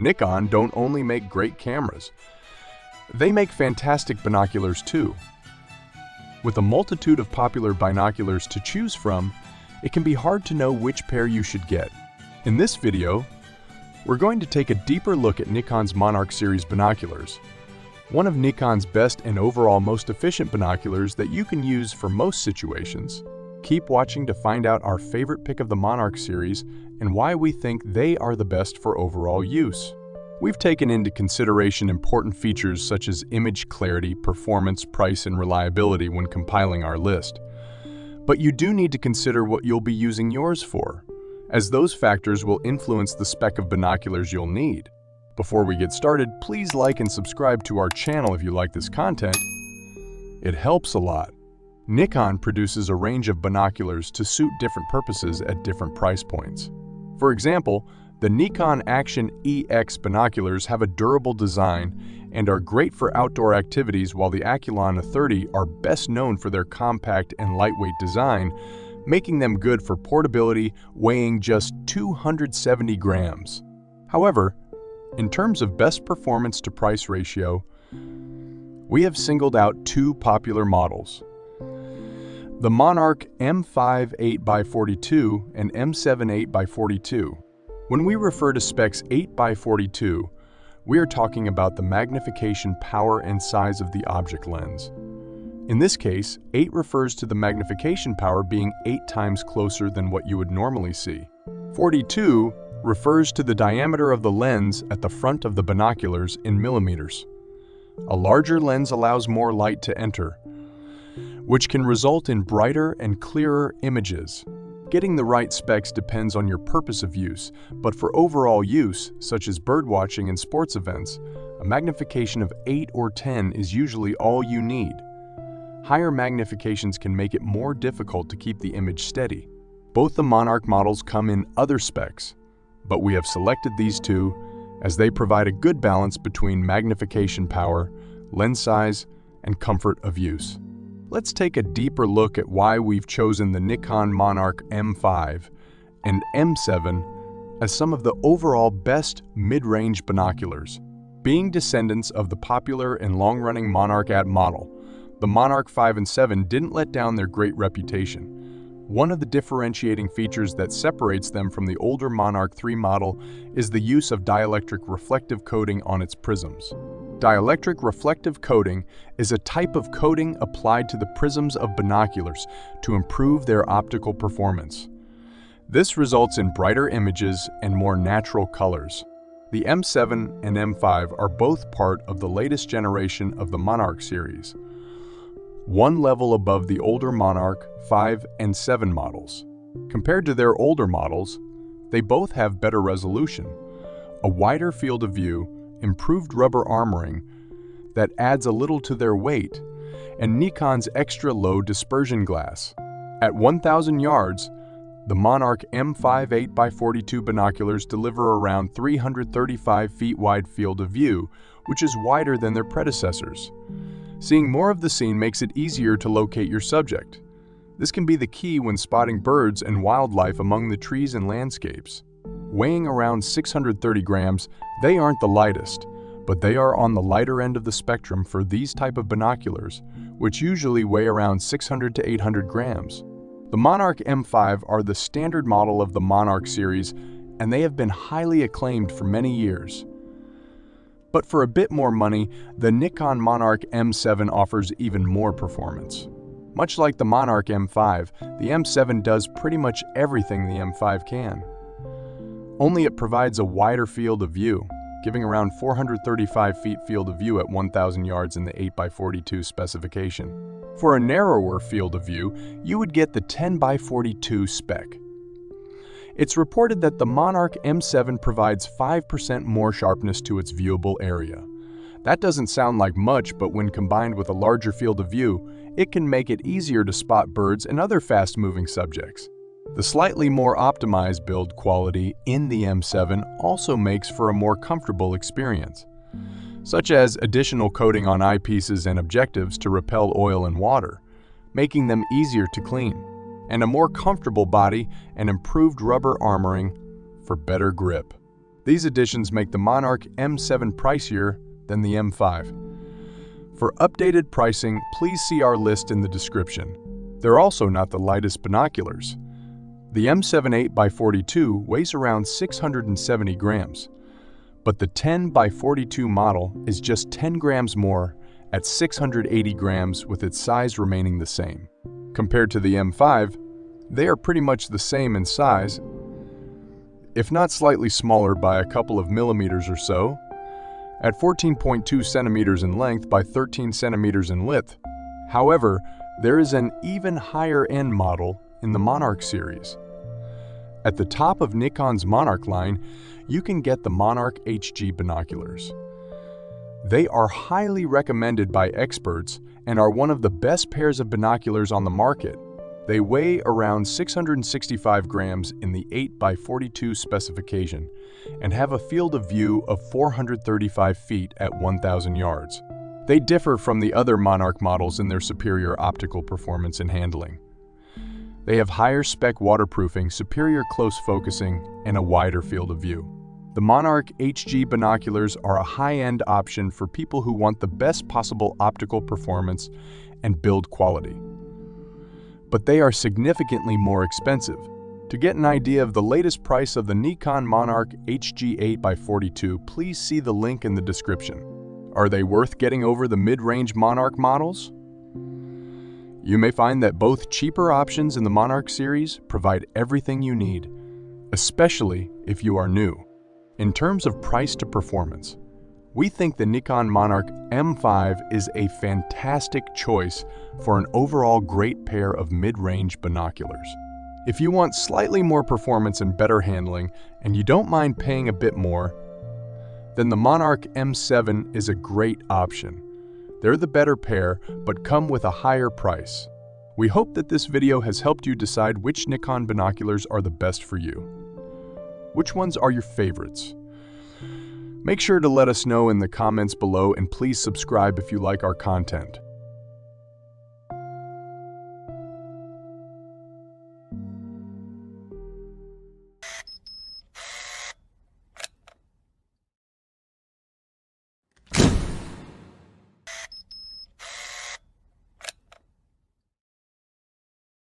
Nikon don't only make great cameras, they make fantastic binoculars too. With a multitude of popular binoculars to choose from, it can be hard to know which pair you should get. In this video, we're going to take a deeper look at Nikon's Monarch series binoculars, one of Nikon's best and overall most efficient binoculars that you can use for most situations. Keep watching to find out our favorite pick of the Monarch series and why we think they are the best for overall use. We've taken into consideration important features such as image clarity, performance, price, and reliability when compiling our list. But you do need to consider what you'll be using yours for, as those factors will influence the spec of binoculars you'll need. Before we get started, please like and subscribe to our channel if you like this content. It helps a lot. Nikon produces a range of binoculars to suit different purposes at different price points. For example, the Nikon Action EX binoculars have a durable design and are great for outdoor activities, while the Aculon 30 are best known for their compact and lightweight design, making them good for portability, weighing just 270 grams. However, in terms of best performance to price ratio, we have singled out two popular models: the Monarch M5 8x42 and M7 8x42. When we refer to specs 8x42, we are talking about the magnification power and size of the object lens. In this case, 8 refers to the magnification power being 8 times closer than what you would normally see. 42 refers to the diameter of the lens at the front of the binoculars in millimeters. A larger lens allows more light to enter, which can result in brighter and clearer images. Getting the right specs depends on your purpose of use, but for overall use, such as birdwatching and sports events, a magnification of 8 or 10 is usually all you need. Higher magnifications can make it more difficult to keep the image steady. Both the Monarch models come in other specs, but we have selected these two as they provide a good balance between magnification power, lens size, and comfort of use. Let's take a deeper look at why we've chosen the Nikon Monarch M5 and M7 as some of the overall best mid-range binoculars. Being descendants of the popular and long-running Monarch AT model, the Monarch 5 and 7 didn't let down their great reputation. One of the differentiating features that separates them from the older Monarch 3 model is the use of dielectric reflective coating on its prisms. Dielectric reflective coating is a type of coating applied to the prisms of binoculars to improve their optical performance. This results in brighter images and more natural colors. The M7 and M5 are both part of the latest generation of the Monarch series, one level above the older Monarch 5 and 7 models. Compared to their older models, they both have better resolution, a wider field of view, improved rubber armoring that adds a little to their weight, and Nikon's extra low dispersion glass. At 1,000 yards, the Monarch M5 8x42 binoculars deliver around 335 feet wide field of view, which is wider than their predecessors. Seeing more of the scene makes it easier to locate your subject. This can be the key when spotting birds and wildlife among the trees and landscapes. Weighing around 630 grams, they aren't the lightest, but they are on the lighter end of the spectrum for these type of binoculars, which usually weigh around 600 to 800 grams. The Monarch M5 are the standard model of the Monarch series, and they have been highly acclaimed for many years. But for a bit more money, the Nikon Monarch M7 offers even more performance. Much like the Monarch M5, the M7 does pretty much everything the M5 can. Only it provides a wider field of view, giving around 435 feet field of view at 1,000 yards in the 8x42 specification. For a narrower field of view, you would get the 10x42 spec. It's reported that the Monarch M7 provides 5% more sharpness to its viewable area. That doesn't sound like much, but when combined with a larger field of view, it can make it easier to spot birds and other fast-moving subjects. The slightly more optimized build quality in the M7 also makes for a more comfortable experience, such as additional coating on eyepieces and objectives to repel oil and water, making them easier to clean, and a more comfortable body and improved rubber armoring for better grip. These additions make the Monarch M7 pricier than the M5. For updated pricing, please see our list in the description. They're also not the lightest binoculars. The M7 8x42 weighs around 670 grams, but the 10x42 model is just 10 grams more at 680 grams, with its size remaining the same. Compared to the M5, they are pretty much the same in size, if not slightly smaller by a couple of millimeters or so, at 14.2 centimeters in length by 13 centimeters in width. However, there is an even higher-end model in the Monarch series. At the top of Nikon's Monarch line, you can get the Monarch HG binoculars. They are highly recommended by experts and are one of the best pairs of binoculars on the market. They weigh around 665 grams in the 8x42 specification and have a field of view of 435 feet at 1,000 yards. They differ from the other Monarch models in their superior optical performance and handling. They have higher spec waterproofing, superior close focusing, and a wider field of view. The Monarch HG binoculars are a high-end option for people who want the best possible optical performance and build quality. But they are significantly more expensive. To get an idea of the latest price of the Nikon Monarch HG 8x42, please see the link in the description. Are they worth getting over the mid-range Monarch models? You may find that both cheaper options in the Monarch series provide everything you need, especially if you are new. In terms of price to performance, we think the Nikon Monarch M5 is a fantastic choice for an overall great pair of mid-range binoculars. If you want slightly more performance and better handling, and you don't mind paying a bit more, then the Monarch M7 is a great option. They're the better pair, but come with a higher price. We hope that this video has helped you decide which Nikon binoculars are the best for you. Which ones are your favorites? Make sure to let us know in the comments below, and please subscribe if you like our content.